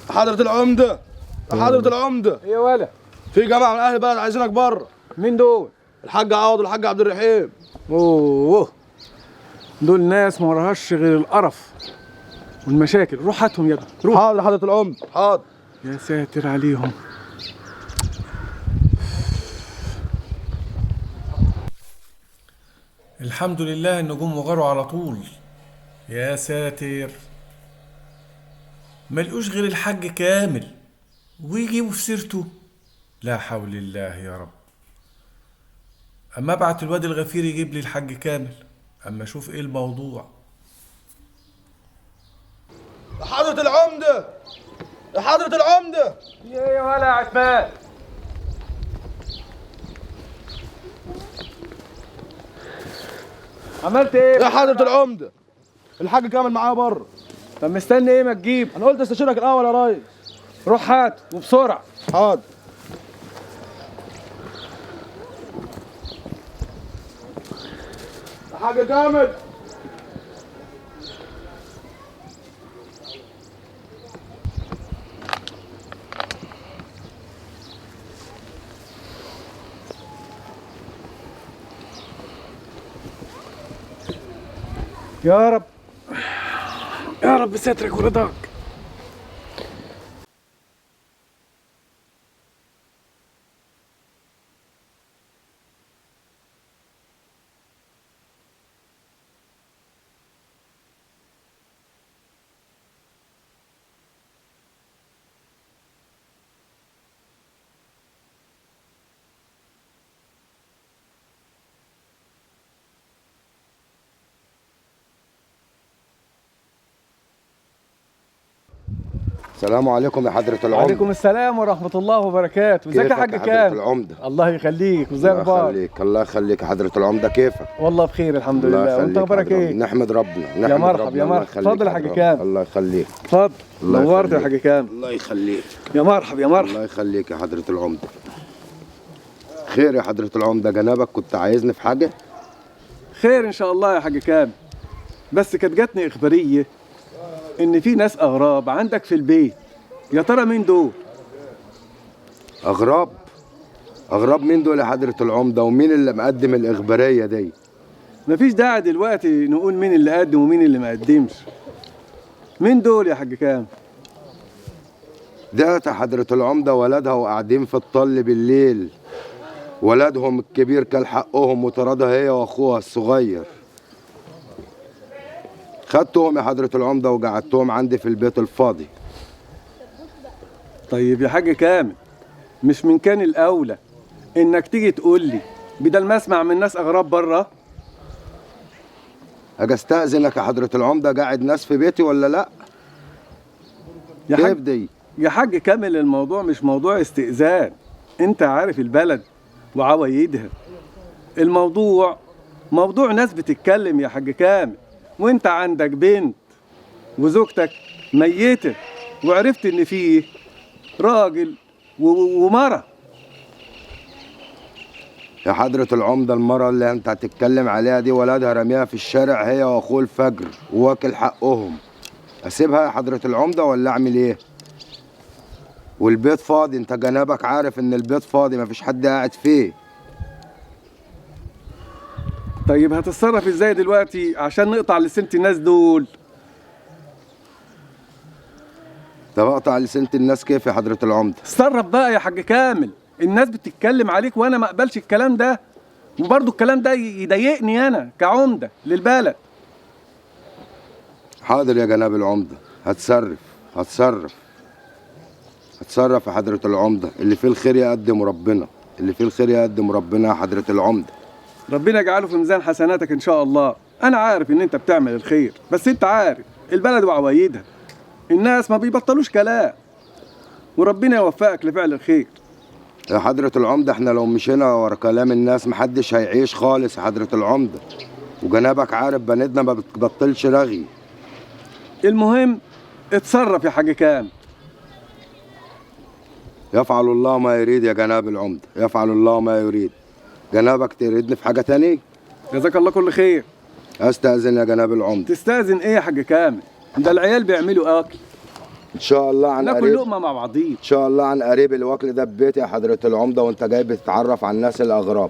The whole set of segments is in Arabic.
حضرة العمدة، حضرة العمدة. ايه يا ولا؟ في جماعة من أهل البلد عايزينك بره. مين دول؟ الحاج عوض والحاج عبد الرحيم. اوه، دول ناس ما وراهاش غير القرف والمشاكل. روح هاتهم يا ابني، روح. حاضر حضرة العمدة، حاضر. يا ساتر عليهم. الحمد لله النجوم وغاروا على طول. يا ساتر، ملقوش غير الحاج كامل ويجيبوا في سيرته. لا حول الله يا رب. اما ابعت الواد الغفير يجيب لي الحاج كامل اما اشوف ايه الموضوع. حضرة العمدة، حضرة العمدة. ايه يا ولا يا عثمان؟ عملت ايه؟ يا حضرة العمدة، الحاج كامل معايا بره. طب مستني ايه؟ ما تجيب. أنا قلت استشيرك الأول يا ريس. روح هات وبسرعه. حاضر. يا حاج كامل. يا رب يا رب سترك ورضاك. السلام عليكم يا حضرة العمدة. وعليكم السلام ورحمة الله وبركاته. ازيك يا حاج حضرة كامل؟ العمدة؟ الله يخليك. وازاي الله اخبارك؟ يخليك الله يخليك يا حضرة العمدة. كيفك؟ والله بخير الحمد الله لله. يخليك وانت اخبارك حضرة ايه؟ العمدة. نحمد ربنا نحمد يا مرحب ربنا. يا الله مرحب. يخليك اتفضل يا حاج حضرة كامل. الله يخليك. اتفضل. الله نورت يا يخليك. حاج كامل. الله يخليك. يا مرحب يا مرحب. الله يخليك يا حضرة العمدة. خير يا حضرة العمدة، جنابك كنت عايزني في حاجة؟ خير ان شاء الله يا حاج كامل. بس كانت جاتني اخبارية ان في ناس اغراب عندك في البيت. يا ترى مين دول؟ أغراب؟ أغراب مين دول يا حضرة العمدة؟ ومين اللي مقدم الإخبارية دي؟ مفيش داعي دلوقتي نقول مين اللي قدم ومين اللي ما قدمش. مين دول يا حاج كامل؟ ده يا حضرة العمدة ولدها وقاعدين في الطل بالليل. ولدهم الكبير كان حقهم وطردها هي واخوها الصغير. خدتهم يا حضرة العمدة وقعدتهم عندي في البيت الفاضي. طيب يا حاج كامل، مش من كان الاولى انك تيجي تقول لي بدل ما اسمع من ناس اغراب بره؟ اجي استأذنك يا حضرة العمدة، قاعد ناس في بيتي ولا لا؟ يا كيف حاج دي؟ يا حاج كامل، الموضوع مش موضوع استئذان. انت عارف البلد وعوايدها. الموضوع موضوع ناس بتتكلم يا حاج كامل. وانت عندك بنت وزوجتك ميتة وعرفت ان فيه راجل ومرة. يا حضرة العمدة، المرة اللي انت هتتكلم عليها دي ولدها رميها في الشارع هي واخوه الفجر وواكل حقهم. اسيبها يا حضرة العمدة ولا اعمل ايه؟ والبيت فاضي، انت جنابك عارف ان البيت فاضي مفيش حد قاعد فيه. طيب هتتصرف ازاي دلوقتي عشان نقطع لسنة الناس دول؟ طب اقطع لسنة الناس كيف يا حضرة العمدة؟ اتصرف بقى يا حاج كامل. الناس بتتكلم عليك وانا ما اقبلش الكلام ده. وبرضه الكلام ده يضايقني انا كعمدة للبلد. حاضر يا جناب العمدة، هتصرف يا حضرة العمدة. اللي فيه الخير يقدم ربنا، اللي فيه الخير يقدم ربنا يا حضرة العمدة. ربنا يجعله في ميزان حسناتك ان شاء الله. انا عارف ان انت بتعمل الخير، بس انت عارف البلد وعوايدها. الناس ما بيبطلوش كلام. وربنا يوفقك لفعل الخير. يا حضرة العمدة، احنا لو مشينا ورا كلام الناس محدش هيعيش خالص يا حضرة العمدة. وجنابك عارف بلدنا ما بتبطلش رغي. المهم اتصرف يا حاج كامل. يفعل الله ما يريد يا جناب العمدة، يفعل الله ما يريد. جنابك تريدني في حاجة تاني؟ جزاك الله كل خير. استأذن يا جناب العمدة. تستأذن ايه يا حاج كامل؟ ده العيال بيعملوا اكل. ان شاء الله عن ناكل قريب، لقمه مع بعضين. ان شاء الله عن قريب الوكل ده ببيتي يا حضرة العمدة، وانت جاي بتتعرف على الناس الاغراب.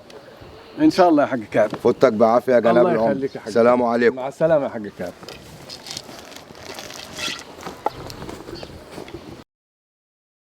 ان شاء الله يا حاج كامل. فوتك بعافية يا جناب الله العمدة. يخليك يا حاج. السلام عليكم. مع السلامه يا حاج كامل.